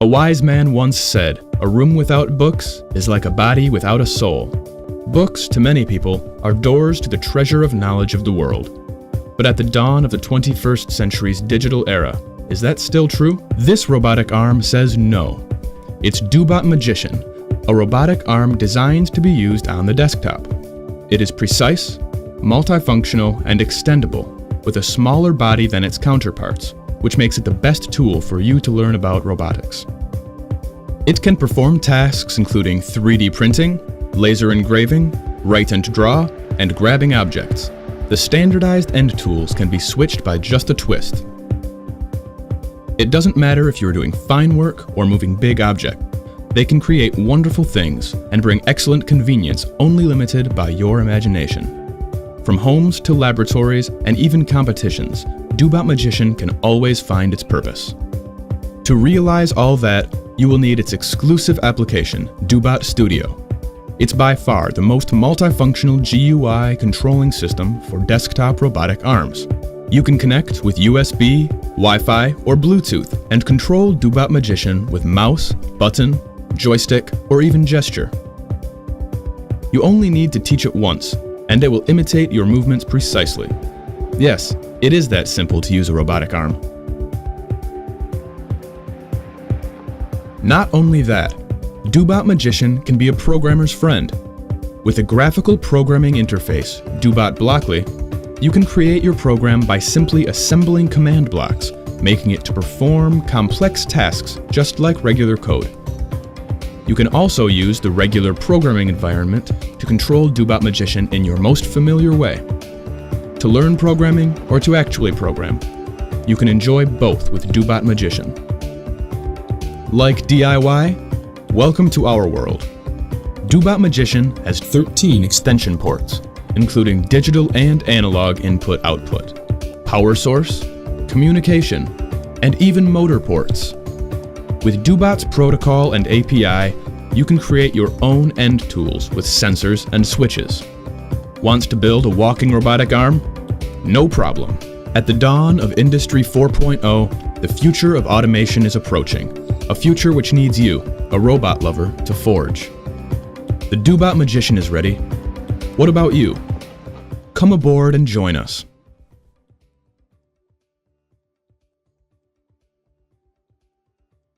A wise man once said, "A room without books is like a body without a soul." Books, to many people, are doors to the treasure of knowledge of the world. But at the dawn of the 21st century's digital era, is that still true? This robotic arm says no. It's Dobot Magician, a robotic arm designed to be used on the desktop. It is precise, multifunctional, and extendable, with a smaller body than its counterparts, which makes it the best tool for you to learn about robotics. It can perform tasks including 3D printing, laser engraving, write and draw, and grabbing objects. The standardized end tools can be switched by just a twist. It doesn't matter if you're doing fine work or moving big objects. They can create wonderful things and bring excellent convenience only limited by your imagination. From homes to laboratories and even competitions, Dobot Magician can always find its purpose. To realize all that, you will need its exclusive application, Dobot Studio. It's by far the most multifunctional GUI controlling system for desktop robotic arms. You can connect with USB, Wi-Fi, or Bluetooth and control Dobot Magician with mouse, button, joystick, or even gesture. You only need to teach it once, and it will imitate your movements precisely. Yes, it is that simple to use a robotic arm. Not only that, Dobot Magician can be a programmer's friend. With a graphical programming interface, Dobot Blockly, you can create your program by simply assembling command blocks, making it to perform complex tasks just like regular code. You can also use the regular programming environment to control Dobot Magician in your most familiar way. To learn programming or to actually program, you can enjoy both with Dobot Magician. Like DIY? Welcome to our world. Dobot Magician has 13 extension ports, including digital and analog input-output, power source, communication, and even motor ports. With Dobot's protocol and API, you can create your own end tools with sensors and switches. Wants to build a walking robotic arm? No problem. At the dawn of Industry 4.0, the future of automation is approaching, a future which needs you, a robot lover, to forge. The Dobot Magician is ready. What about you? Come aboard and join us.